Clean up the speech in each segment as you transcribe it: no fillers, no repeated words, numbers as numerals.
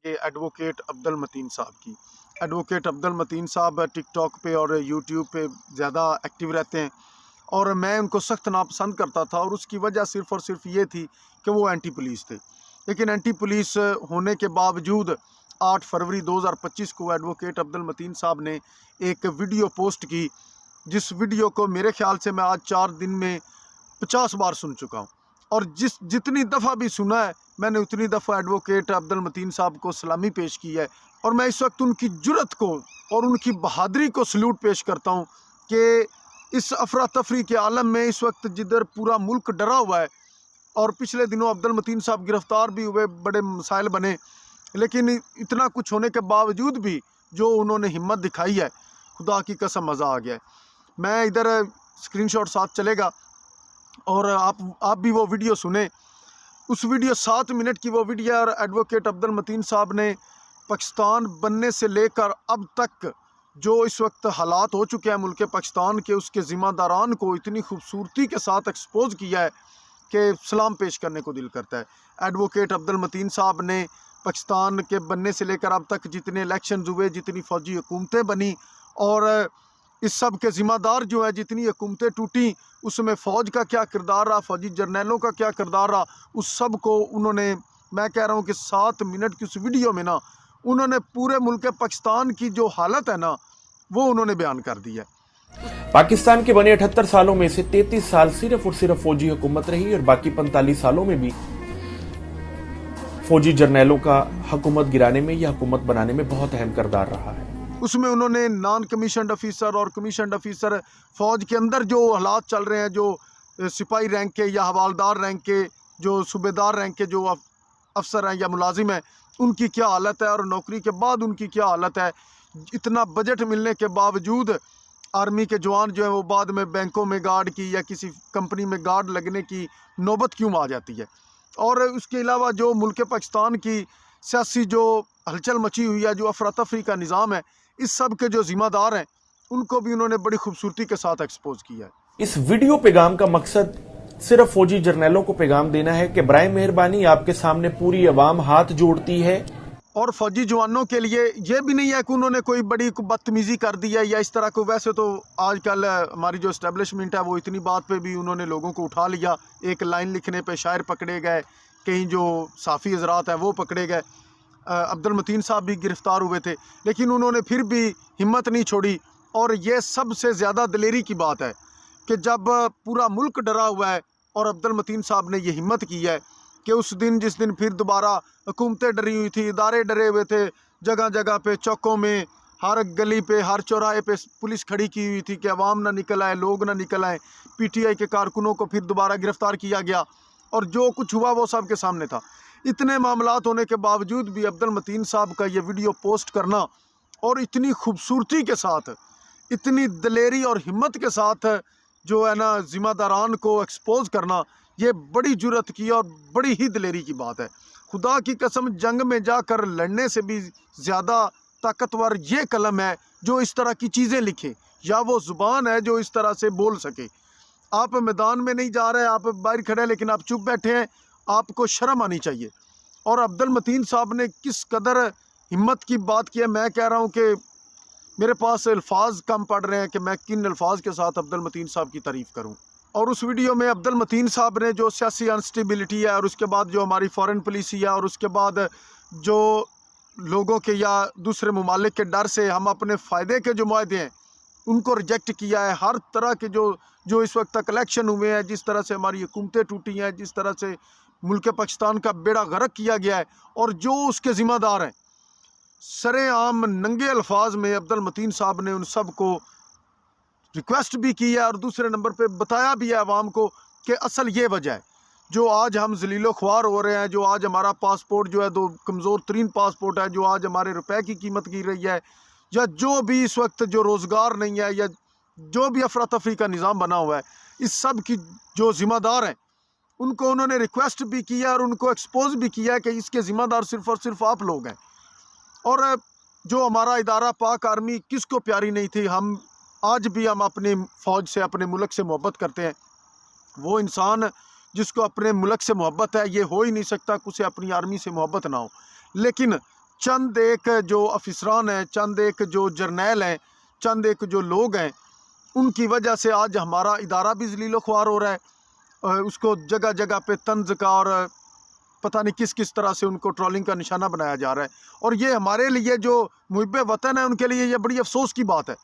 ये एडवोकेट अब्दुल मतीन साहब की। एडवोकेट अब्दुल मतीन साहब टिकटॉक पे और यूट्यूब पे ज़्यादा एक्टिव रहते हैं और मैं उनको सख्त नापसंद करता था, और उसकी वजह सिर्फ़ और सिर्फ ये थी कि वो एंटी पुलिस थे। लेकिन एंटी पुलिस होने के बावजूद 8 फरवरी 2025 को एडवोकेट अब्दुल मतीन साहब ने एक वीडियो पोस्ट की, जिस वीडियो को मेरे ख्याल से मैं आज 4 दिन में 50 बार सुन चुका हूँ। और जितनी दफ़ा भी सुना है मैंने उतनी दफ़ा एडवोकेट अब्दुल मतीन साहब को सलामी पेश की है। और मैं इस वक्त उनकी जुर्रत को और उनकी बहादुरी को सल्यूट पेश करता हूँ कि इस अफरा तफरी के आलम में इस वक्त जिधर पूरा मुल्क डरा हुआ है, और पिछले दिनों अब्दुल मतीन साहब गिरफ़्तार भी हुए, बड़े मसाइल बने, लेकिन इतना कुछ होने के बावजूद भी जो उन्होंने हिम्मत दिखाई है, खुदा की कसम मज़ा आ गया है। मैं इधर स्क्रीनशॉट साथ चलेगा और आप भी वो वीडियो सुने। उस वीडियो 7 मिनट की वो वीडियो, और एडवोकेट अब्दुल मतीन साहब ने पाकिस्तान बनने से लेकर अब तक जो इस वक्त हालात हो चुके हैं मुल्क पाकिस्तान के, उसके ज़िम्मेदारान को इतनी खूबसूरती के साथ एक्सपोज किया है कि सलाम पेश करने को दिल करता है। एडवोकेट अब्दुल मतीन साहब ने पाकिस्तान के बनने से लेकर अब तक जितने इलेक्शन हुए, जितनी फ़ौजी हुकूमतें बनी, और इस सब के ज़िम्मेदार जो है, जितनी हुकूमतें टूटी उसमें फ़ौज का क्या किरदार रहा, फ़ौजी जर्नैलों का क्या किरदार रहा, उस सब को उन्होंने, मैं कह रहा हूँ कि 7 मिनट की उस वीडियो में ना उन्होंने पूरे मुल्क पाकिस्तान की जो हालत है ना वो उन्होंने बयान कर दी है। पाकिस्तान के बने 78 सालों में से 33 साल सिर्फ और सिर्फ फौजी हुकूमत रही और बाकी 45 सालों में भी फौजी जर्नैलों का हुकूमत गिराने में या हुकूमत बनाने में बहुत अहम किरदार रहा है। उसमें उन्होंने नॉन कमीशनड ऑफिसर और कमीशनड ऑफिसर, फ़ौज के अंदर जो हालात चल रहे हैं, जो सिपाही रैंक के या हवालदार रैंक के, जो सूबेदार रैंक के जो अफसर हैं या मुलाजिम हैं, उनकी क्या हालत है, और नौकरी के बाद उनकी क्या हालत है। इतना बजट मिलने के बावजूद आर्मी के जवान जो हैं वो बाद में बैंकों में गार्ड की या किसी कंपनी में गार्ड लगने की नौबत क्यों आ जाती है। और उसके अलावा जो मुल्क पाकिस्तान की सियासी जो हलचल मची हुई है, जो अफरा तफरी का निज़ाम है, इस सब के जो ज़िम्मेदार हैं उनको भी उन्होंने बड़ी खूबसूरती के साथ एक्सपोज किया है। इस वीडियो पैगाम का मकसद सिर्फ फौजी जर्नैलों को पैगाम देना है कि बराए मेहरबानी आपके सामने पूरी अवाम हाथ जोड़ती है। और फौजी जवानों के लिए ये भी नहीं है कि उन्होंने कोई बड़ी बदतमीज़ी कर दी है या इस तरह को। वैसे तो आजकल हमारी जो इस्टेब्लिशमेंट है वो इतनी बात पे भी उन्होंने लोगों को उठा लिया, एक लाइन लिखने पे शायर पकड़े गए, कहीं जो साफ़ी हजरात हैं वो पकड़े गए, अब्दुल मतीन साहब भी गिरफ़्तार हुए थे, लेकिन उन्होंने फिर भी हिम्मत नहीं छोड़ी। और ये सबसे ज़्यादा दिलेरी की बात है कि जब पूरा मुल्क डरा हुआ है और अब्दुल मतीन साहब ने ये हिम्मत की है कि उस दिन, जिस दिन फिर दोबारा हुकूमतें डरी हुई थी, इदारे डरे हुए थे, जगह जगह पे, चौकों में, हर गली पे, हर चौराहे पे पुलिस खड़ी की हुई थी कि अवाम ना निकल आए, लोग ना निकल आए। पीटीआई के कारकुनों को फिर दोबारा गिरफ़्तार किया गया और जो कुछ हुआ वो सब के सामने था। इतने मामलात होने के बावजूद भी अब्दुल मतीन साहब का ये वीडियो पोस्ट करना और इतनी खूबसूरती के साथ, इतनी दिलेरी और हिम्मत के साथ जो है ना ज़िम्मेदारान को एक्सपोज करना, ये बड़ी जुर्रत की और बड़ी ही दिलेरी की बात है। खुदा की कसम, जंग में जाकर लड़ने से भी ज़्यादा ताकतवर ये कलम है जो इस तरह की चीज़ें लिखे, या वो ज़ुबान है जो इस तरह से बोल सके। आप मैदान में नहीं जा रहे, आप बाहर खड़े हैं, लेकिन आप चुप बैठे हैं, आपको शर्म आनी चाहिए। और अब्दुल मतीन साहब ने किस कदर हिम्मत की बात की है, मैं कह रहा हूँ कि मेरे पास अल्फाज कम पड़ रहे हैं कि मैं किन अल्फाज के साथ अब्दुल मतीन साहब की तारीफ़ करूँ। और उस वीडियो में अब्दुल मतीन साहब ने जो सियासी अनस्टेबिलिटी है, और उसके बाद जो हमारी फ़ॉरेन पॉलिसी है, और उसके बाद जो लोगों के या दूसरे ममालिक के डर से हम अपने फ़ायदे के जो मुआहदे हैं उनको रिजेक्ट किया है। हर तरह के जो इस वक्त तक इलेक्शन हुए हैं, जिस तरह से हमारी हुकूमतें टूटी हैं, जिस तरह से मुल्क पाकिस्तान का बेड़ा गर्क किया गया है, और जो उसके ज़िम्मेदार हैं, सरेआम नंगे अल्फाज में अब्दुल मतीन साहब ने उन सब को रिक्वेस्ट भी की है और दूसरे नंबर पे बताया भी है आवाम को कि असल ये वजह है जो आज हम जलीलो ख्वार हो रहे हैं, जो आज हमारा पासपोर्ट जो है दो कमज़ोर तरीन पासपोर्ट है, जो आज हमारे रुपए की कीमत गिर रही है, या जो भी इस वक्त जो रोज़गार नहीं है, या जो भी अफरा तफरी का निज़ाम बना हुआ है, इस सब की जो ज़िम्मेदार हैं उनको उन्होंने रिक्वेस्ट भी किया है और उनको एक्सपोज भी किया है कि इसके ज़िम्मेदार सिर्फ़ और सिर्फ आप लोग हैं। और जो हमारा इदारा पाक आर्मी किसको प्यारी नहीं थी, हम आज भी हम अपनी फ़ौज से, अपने मुल्क से मोहब्बत करते हैं। वो इंसान जिसको अपने मुल्क से मोहब्बत है, ये हो ही नहीं सकता कि उसे अपनी आर्मी से मोहब्बत ना हो। लेकिन चंद एक जो अफिसरान हैं, चंद एक जो जर्नैल हैं, चंद एक जो लोग हैं, उनकी वजह से आज हमारा इदारा भी ज़लील ख्वार हो रहा है। उसको जगह जगह पे तंज का और पता नहीं किस किस तरह से उनको ट्रोलिंग का निशाना बनाया जा रहा है। और ये हमारे लिए जो मुहिब वतन है उनके लिए ये बड़ी अफसोस की बात है।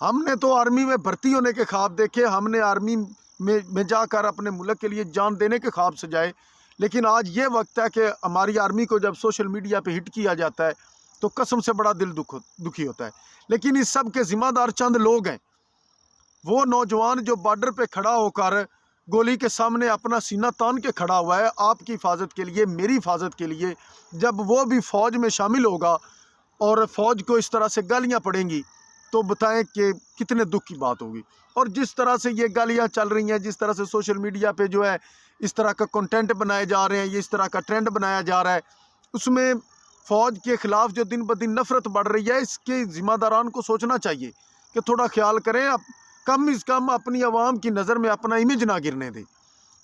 हमने तो आर्मी में भर्ती होने के ख्वाब देखे, हमने आर्मी में जाकर अपने मुल्क के लिए जान देने के ख्वाब सजाए, लेकिन आज ये वक्त है कि हमारी आर्मी को जब सोशल मीडिया पे हिट किया जाता है तो कसम से बड़ा दिल दुखी होता है। लेकिन इस सब के ज़िम्मेदार चंद लोग हैं। वो नौजवान जो बॉर्डर पे खड़ा होकर गोली के सामने अपना सीना तान के खड़ा हुआ है आपकी हिफाजत के लिए, मेरी हिफाजत के लिए, जब वो भी फ़ौज में शामिल होगा और फ़ौज को इस तरह से गालियाँ पड़ेंगी तो बताएं कि कितने दुख की बात होगी। और जिस तरह से ये गालियाँ चल रही हैं, जिस तरह से सोशल मीडिया पे जो है इस तरह का कंटेंट बनाए जा रहे हैं, ये इस तरह का ट्रेंड बनाया जा रहा है, उसमें फ़ौज के ख़िलाफ़ जो दिन ब दिन नफ़रत बढ़ रही है, इसके ज़िम्मेदारान को सोचना चाहिए कि थोड़ा ख्याल करें, अब कम से कम अपनी आवाम की नज़र में अपना इमेज ना गिरने दें।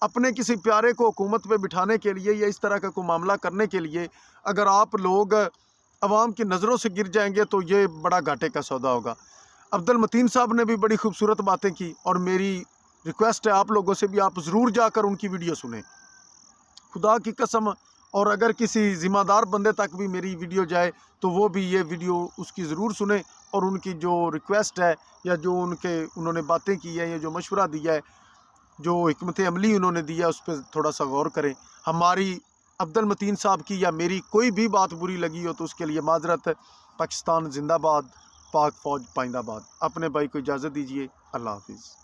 अपने किसी प्यारे को हुकूमत पे बिठाने के लिए या इस तरह का कोई मामला करने के लिए अगर आप लोग आवाम की नज़रों से गिर जाएंगे तो ये बड़ा घाटे का सौदा होगा। अब्दुल मतीन साहब ने भी बड़ी खूबसूरत बातें की और मेरी रिक्वेस्ट है आप लोगों से भी, आप ज़रूर जाकर उनकी वीडियो सुने, खुदा की कसम। और अगर किसी ज़िम्मेदार बंदे तक भी मेरी वीडियो जाए तो वो भी ये वीडियो उसकी ज़रूर सुने और उनकी जो रिक्वेस्ट है या जो उन्होंने बातें की है या जो मशवरा दिया है, जो हिकमत अमली उन्होंने दिया है, उस पर थोड़ा सा गौर करें। हमारी अब्दुल मतीन साहब की या मेरी कोई भी बात बुरी लगी हो तो उसके लिए माजरत। पाकिस्तान जिंदाबाद, पाक फ़ौज पाइंदाबाद। अपने भाई को इजाज़त दीजिए। अल्लाह हाफिज़।